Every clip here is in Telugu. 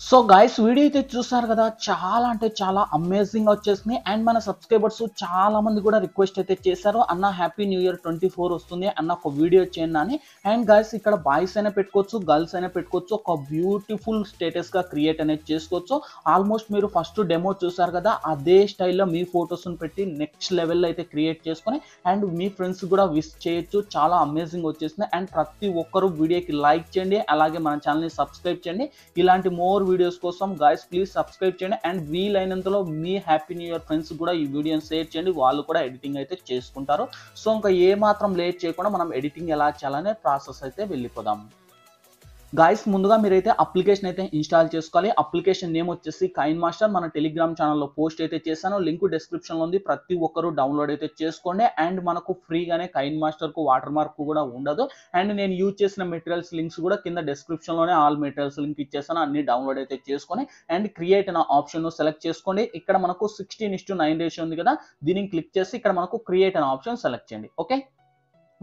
సో గైస్ వీడియో అయితే చూసారు కదా, చాలా అంటే చాలా అమేజింగ్ వచ్చేసింది. అండ్ మన సబ్స్క్రైబర్స్ చాలా మంది కూడా రిక్వెస్ట్ అయితే చేశారు, అన్న హ్యాపీ న్యూ ఇయర్ 24 వస్తుంది అన్న ఒక వీడియో చేయండి అని. అండ్ గైస్ ఇక్కడ బాయ్స్ అయినా పెట్టుకోవచ్చు, గర్ల్స్ అయినా పెట్టుకోవచ్చు, ఒక బ్యూటిఫుల్ స్టేటస్ గా క్రియేట్ అనేది చేసుకోవచ్చు. ఆల్మోస్ట్ మీరు ఫస్ట్ డెమో చూసారు కదా, అదే స్టైల్లో మీ ఫొటోస్ పెట్టి నెక్స్ట్ లెవెల్లో అయితే క్రియేట్ చేసుకొని అండ్ మీ ఫ్రెండ్స్ కూడా విష్ చేయొచ్చు. చాలా అమేజింగ్ వచ్చేసింది. అండ్ ప్రతి ఒక్కరు వీడియోకి లైక్ చేయండి, అలాగే మన ఛానల్ని సబ్స్క్రైబ్ చేయండి. ఇలాంటి మోర్ వీడియోస్ కోసం గైస్ ప్లీజ్ సబ్స్క్రైబ్ చేయండి. అండ్ వీలైనంతలో మీ హ్యాపీ న్యూ ఇయర్ ఫ్రెండ్స్ కూడా ఈ వీడియోని షేర్ చేయండి, వాళ్ళు కూడా ఎడిటింగ్ అయితే చేసుకుంటారు. సో ఇంకా ఏ మాత్రం లేట్ చేయకుండా మనం ఎడిటింగ్ ఎలా చేయాలనే ప్రాసెస్ అయితే వెళ్ళిపోదాం. గైస్ ముందుగా మీరైతే అప్లికేషన్ అయితే ఇన్స్టాల్ చేసుకోవాలి. అప్లికేషన్ నేమ్ వచ్చేసి కైన్ మాస్టర్. మన టెలిగ్రామ్ ఛానల్లో పోస్ట్ అయితే చేశాను, లింక్ డిస్క్రిప్షన్లో ఉంది. ప్రతి ఒక్కరు డౌన్లోడ్ అయితే చేసుకోండి. అండ్ మనకు ఫ్రీగానే కైన్ మాస్టర్కు వాటర్ మార్క్ కూడా ఉండదు. అండ్ నేను యూజ్ చేసిన మెటీరియల్స్ లింక్స్ కూడా కింద డిస్క్రిప్షన్లోనే ఆల్ మెటీరియల్స్ లింక్ ఇచ్చేసాను, అన్ని డౌన్లోడ్ అయితే చేసుకొని అండ్ క్రియేట్ అనే ఆప్షన్ సెలెక్ట్ చేసుకోండి. ఇక్కడ మనకు 16:9 రేషియో ఉంది కదా, దీనికి క్లిక్ చేసి ఇక్కడ మనకు క్రియేట్ అనే ఆప్షన్ సెలెక్ట్ చేయండి. ఓకే,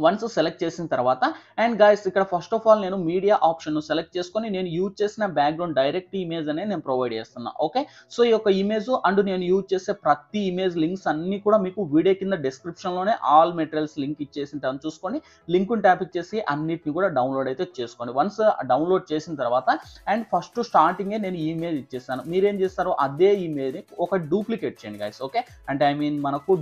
వన్స్ సెలెక్ట్ చేసిన తర్వాత అండ్ గైస్ ఇక్కడ ఫస్ట్ ఆఫ్ ఆల్ నేను మీడియా ఆప్షన్ సెలెక్ట్ చేసుకొని నేను యూజ్ చేసిన బ్యాక్గ్రౌండ్ డైరెక్ట్ ఇమేజ్ అనేది నేను ప్రొవైడ్ చేస్తున్నా. ఓకే, సో ఈ యొక్క ఇమేజ్ అండ్ నేను యూజ్ చేసే ప్రతి ఇమేజ్ లింక్స్ అన్ని కూడా మీకు వీడియో కింద డిస్క్రిప్షన్లోనే ఆల్ మెటీరియల్స్ లింక్ ఇచ్చేసింటాను, చూసుకొని లింక్ ట్యాప్ ఇచ్చేసి అన్నిటిని కూడా డౌన్లోడ్ అయితే చేసుకోండి. వన్స్ డౌన్లోడ్ చేసిన తర్వాత అండ్ ఫస్ట్ స్టార్టింగే నేను ఇమేజ్ ఇచ్చేసాను. మీరేం చేస్తారు, అదే ఇమేజ్ ఒక డూప్లికేట్ చేయండి గైస్. ఓకే, అంటే ఐ మీన్ మనకు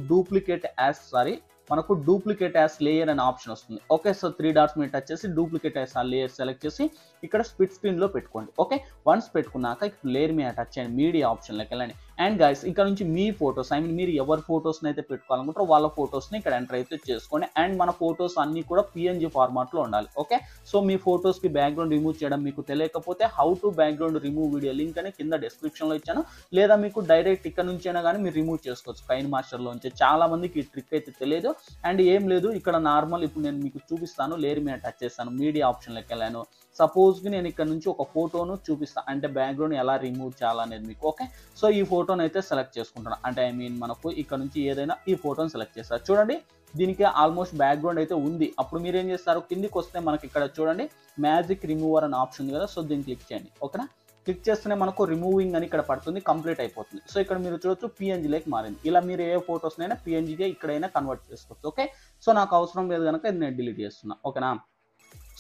డూప్లికేట్ యాస్ లేయర్ అనే ఆప్షన్ వస్తుంది. ఓకే, సో 3 డాట్స్ మీద టచ్ చేసి డూప్లికేట్ యాస్ ఆ లేయర్ సెలెక్ట్ చేసి ఇక్కడ స్ప్లిట్ స్క్రీన్ లో పెట్టుకోండి. ఓకే, వన్స్ పెట్టుకున్నాక లేయర్ మీద టచ్ చేయండి, మీడియా ఆప్షన్లోకి వెళ్ళండి. అండ్ గైస్ ఇక్కడ నుంచి మీ ఫొటోస్ ఐ మీన్ మీరు ఎవరి ఫొటోస్ని అయితే పెట్టుకోవాలనుకుంటారో వాళ్ళ ఫొటోస్ని ఇక్కడ ఎంటర్ అయితే చేసుకోండి. అండ్ మన ఫొటోస్ అన్ని కూడా PNG ఫార్మాట్లో ఉండాలి. ఓకే, సో మీ ఫొటోస్కి బ్యాక్గ్రౌండ్ రిమూవ్ చేయడం మీకు తెలియకపోతే how to background remove video link అని కింద డిస్క్రిప్షన్లో ఇచ్చాను, లేదా మీకు డైరెక్ట్ ఇక్కడ నుంచి అయినా కానీ మీరు రిమూవ్ చేసుకోవచ్చు కైన్ మాస్టర్లోంచి. చాలా మందికి ఈ ట్రిక్ అయితే తెలియదు. అండ్ ఏం లేదు, ఇక్కడ నార్మల్ ఇప్పుడు నేను మీకు చూపిస్తాను, లేయర్ మీద టచ్ చేస్తాను, మీడియా ఆప్షన్లోకి వెళ్ళాను. సపోజ్కి నేను ఇక్కడ నుంచి ఒక ఫోటోను చూపిస్తాను, అంటే బ్యాక్గ్రౌండ్ ఎలా రిమూవ్ చేయాలనేది మీకు. ఓకే, సో ఈ ఫోటోని అయితే సెలెక్ట్ చేసుకుంటాను, అంటే ఐ మీన్ మనకు ఇక్కడ నుంచి ఏదైనా ఈ ఫోటోని సెలెక్ట్ చేస్తారు. చూడండి దీనికి ఆల్మోస్ట్ బ్యాక్గ్రౌండ్ అయితే ఉంది. అప్పుడు మీరు ఏం చేస్తారు, కిందికి వస్తే మనకి ఇక్కడ చూడండి మ్యాజిక్ రిమూవర్ అనే ఆప్షన్ ఉంది కదా, సో దీన్ని క్లిక్ చేయండి. ఓకేనా, క్లిక్ చేస్తేనే మనకు రిమూవింగ్ అని ఇక్కడ పడుతుంది, కంప్లీట్ అయిపోతుంది. సో ఇక్కడ మీరు చూడొచ్చు PNG లేక్ మారింది. ఇలా మీరు ఏ ఫొటోస్నైనా PNGగా ఇక్కడైనా కన్వర్ట్ చేసుకోవచ్చు. ఓకే, సో నాకు అవసరం లేదు కనుక ఇది నేను డిలీట్ చేస్తున్నా. ఓకేనా,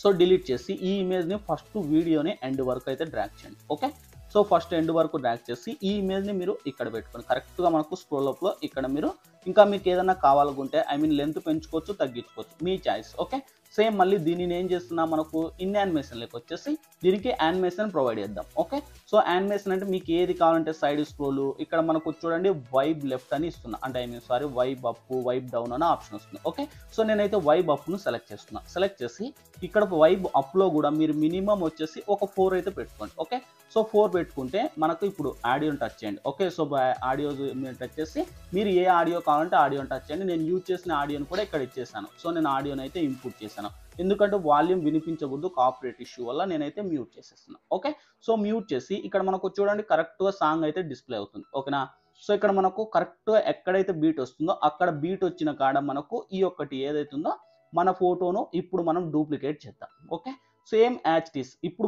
సో డిలీట్ చేసి ఈ ఇమేజ్ని ఫస్ట్ వీడియోని ఎండ్ వరకు అయితే డ్రాగ్ చేయండి. ఓకే, సో ఫస్ట్ ఎండ్ వరకు డ్రాగ్ చేసి ఈ ఇమేజ్ని మీరు ఇక్కడ పెట్టుకోండి. కరెక్ట్గా మనకు స్క్రోల్ అప్లో ఇక్కడ మీరు ఇంకా మీకు ఏదైనా కావాలనుకుంటే ఐ మీన్ లెంత్ పెంచుకోవచ్చు, తగ్గించుకోవచ్చు, మీ చాయిస్. ఓకే, సేమ్ మళ్ళీ దీనిని ఏం చేస్తున్నా, మనకు ఇన్ యానిమేషన్లోకి వచ్చేసి దీనికి యానిమేషన్ ప్రొవైడ్ చేద్దాం. ఓకే, సో యానిమేషన్ అంటే మీకు ఏది కావాలంటే సైడ్ స్క్రోల్ ఇక్కడ మనకు చూడండి వైబ్ లెఫ్ట్ అని ఇస్తున్నా, అంటే I mean sorry vibe up vibe down అనే ఆప్షన్ వస్తుంది. ఓకే, సో నేనైతే వైబ్ అప్ను సెలెక్ట్ చేస్తున్నా. సెలెక్ట్ చేసి ఇక్కడ వైబ్ అప్లో కూడా మీరు మినిమం వచ్చేసి ఒక 4 అయితే పెట్టుకోండి. ఓకే, సో 4 పెట్టుకుంటే మనకు ఇప్పుడు ఆడియోని టచ్ చేయండి. ఓకే, సో ఆడియో మీరు టచ్ చేసి మీరు ఏ ఆడియో కావాలంటే ఆడియోని టచ్ చేయండి. నేను యూజ్ చేసిన ఆడియోని కూడా ఇక్కడ ఇచ్చేసాను. సో నేను ఆడియోని అయితే ఇంపుట్ చేశాను, ఎందుకంటే వాల్యూమ్ వినిపించకూడదు కాపీరైట్ ఇష్యూ వల్ల, నేనైతే మ్యూట్ చేసేస్తున్నాను. ఓకే, సో మ్యూట్ చేసి ఇక్కడ మనకు చూడండి కరెక్ట్గా సాంగ్ అయితే డిస్ప్లే అవుతుంది. ఓకేనా, సో ఇక్కడ మనకు కరెక్ట్గా ఎక్కడైతే బీట్ వస్తుందో అక్కడ బీట్ వచ్చిన కాడ మనకు ఈ ఒక్కటి ఏదైతే ఉందో మన ఫోటోను ఇప్పుడు మనం డూప్లికేట్ చేద్దాం. Okay, same as it is ఇప్పుడు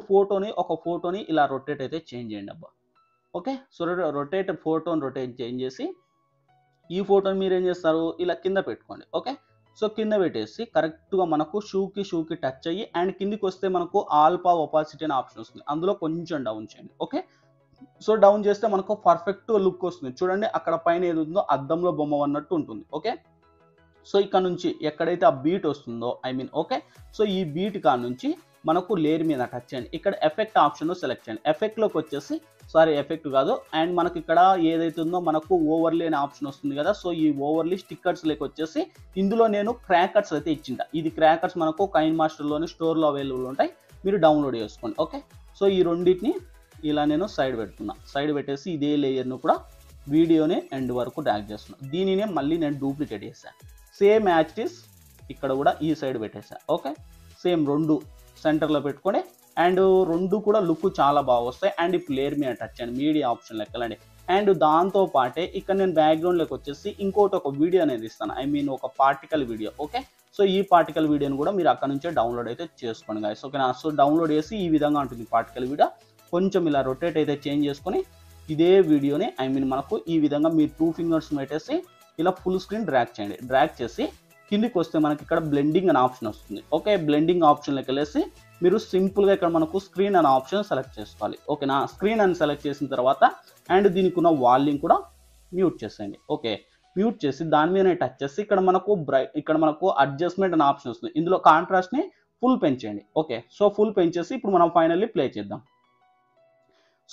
ఒక ఫోటోని ఇలా రొటేట్ అయితే చేంజ్ చేయండి అబ్బా. ఓకే, సో రొటేట్ చేంజ్ చేసి ఈ ఫోటోని మీరు ఏం చేస్తారు, ఇలా కింద పెట్టుకోండి. ఓకే, సో కింద పెట్టేసి కరెక్ట్గా మనకు షూకి టచ్ అయ్యి అండ్ కిందికి వస్తే మనకు ఆల్ఫా ఒపాసిటీ అనే ఆప్షన్ వస్తుంది, అందులో కొంచెం డౌన్ చేయండి. ఓకే, సో డౌన్ చేస్తే మనకు పర్ఫెక్ట్ లుక్ వస్తుంది. చూడండి అక్కడ పైన ఏది ఉందో అద్దంలో బొమ్మ అన్నట్టు ఉంటుంది. ఓకే, సో ఇక్కడ నుంచి ఎక్కడైతే ఆ బీట్ వస్తుందో ఐ మీన్ ఓకే, సో ఈ బీట్ కాడ నుంచి మనకు లేయర్ మీద టచ్ చేయండి. ఇక్కడ ఎఫెక్ట్ ఆప్షన్ సెలెక్ట్ చేయండి. ఎఫెక్ట్లోకి వచ్చేసి ఎఫెక్ట్ కాదు అండ్ మనకి ఇక్కడ ఏదైతే ఉందో మనకు ఓవర్లీ అనే ఆప్షన్ వస్తుంది కదా, సో ఈ ఓవర్లీ స్టిక్కర్స్ లేక వచ్చేసి ఇందులో నేను క్రాకర్స్ అయితే ఇచ్చింట. ఇది క్రాకర్స్ మనకు కైన్ మాస్టర్లోని స్టోర్లో అవైలబుల్ ఉంటాయి, మీరు డౌన్లోడ్ చేసుకోండి. ఓకే, సో ఈ రెండింటిని ఇలా నేను సైడ్ పెడుతున్నా. సైడ్ పెట్టేసి ఇదే లేయర్ను కూడా వీడియోని ఎండ్ వరకు డ్రాగ్ చేస్తున్నా. దీనినే మళ్ళీ నేను డూప్లికేట్ చేశాను. సేమ్ యాజ్ ఇట్ ఈస్ ఇక్కడ కూడా ఈ సైడ్ పెట్టేసా. ఓకే, సేమ్ రెండు సెంటర్లో పెట్టుకొని అండ్ రెండు కూడా లుక్ చాలా బాగా వస్తాయి. అండ్ ఇప్పుడు లేయర్ మీద టచ్ చేయండి, మీడియా ఆప్షన్ లెక్కలండి. అండ్ దాంతో పాటే ఇక్కడ నేను బ్యాక్గ్రౌండ్లోకి వచ్చేసి ఇంకోటి ఒక వీడియో అనేది ఇస్తాను, ఐ మీన్ ఒక పార్టికల్ వీడియో. ఓకే, సో ఈ పార్టికల్ వీడియోని కూడా మీరు అక్కడ నుంచే డౌన్లోడ్ అయితే చేసుకోండి గైస్. ఓకేనా, సో డౌన్లోడ్ చేసి ఈ విధంగా ఉంటుంది పార్టికల్ వీడియో. కొంచెం ఇలా రొటేట్ అయితే చేంజ్ చేసుకొని ఇదే వీడియోని మనకు ఈ విధంగా మీరు 2 ఫింగర్స్ పెట్టేసి ఇలా ఫుల్ స్క్రీన్ డ్రాగ్ చేయండి. డ్రాగ్ చేసి కిందికి వస్తే మనకి ఇక్కడ బ్లెండింగ్ అనే ఆప్షన్ వస్తుంది. ఓకే, బ్లెండింగ్ ఆప్షన్లోకి వెళ్ళేసి మీరు సింపుల్గా ఇక్కడ మనకు స్క్రీన్ అనే ఆప్షన్ సెలెక్ట్ చేసుకోవాలి. ఓకేనా, స్క్రీన్ అని సెలెక్ట్ చేసిన తర్వాత అండ్ దీనికి ఉన్న వాల్యూమ్ కూడా మ్యూట్ చేసేయండి. ఓకే, మ్యూట్ చేసి దాని మీద టచ్ చేసి ఇక్కడ మనకు అడ్జస్ట్మెంట్ అనే ఆప్షన్ వస్తుంది. ఇందులో కాంట్రాస్ట్ని ఫుల్ పెంచేయండి. ఓకే, సో ఫుల్ పెంచేసి ఇప్పుడు మనం ఫైనల్లీ ప్లే చేద్దాం.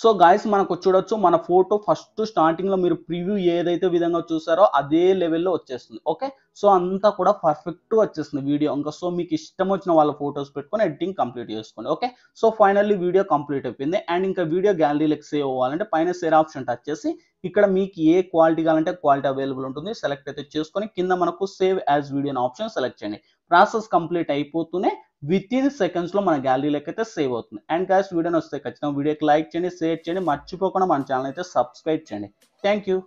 సో గాయస్ మనకు చూడొచ్చు మన ఫోటో ఫస్ట్ స్టార్టింగ్లో మీరు ప్రివ్యూ ఏదైతే విధంగా చూసారో అదే లెవెల్లో వచ్చేస్తుంది. ఓకే, సో అంతా కూడా పర్ఫెక్ట్గా వచ్చేస్తుంది వీడియో. ఇంకా సో మీకు ఇష్టం వచ్చిన వాళ్ళ ఫొటోస్ పెట్టుకొని ఎడిటింగ్ కంప్లీట్ చేసుకోండి. Okay, so finally video complete అయిపోయింది. అండ్ ఇంకా వీడియో గ్యాలరీలోకి సేవ్ అవ్వాలంటే పైన షేర్ ఆప్షన్ టచ్ చేసి ఇక్కడ మీకు ఏ క్వాలిటీ కావాలంటే క్వాలిటీ అవైలబుల్ ఉంటుంది, సెలెక్ట్ అయితే చేసుకొని కింద మనకు save as video option select చేయండి. ప్రాసెస్ కంప్లీట్ అయిపోతూనే విత్ ఇన్ సెకండ్స్లో మన గ్యాలరీలోకి అయితే సేవ్ అవుతుంది. అండ్ గాయ్స్ వీడియోని వస్తే ఖచ్చితంగా వీడియోకి లైక్ చేయండి, షేర్ చేయండి, మర్చిపోకుండా మన ఛానల్ అయితే సబ్స్క్రైబ్ చేయండి. Thank you.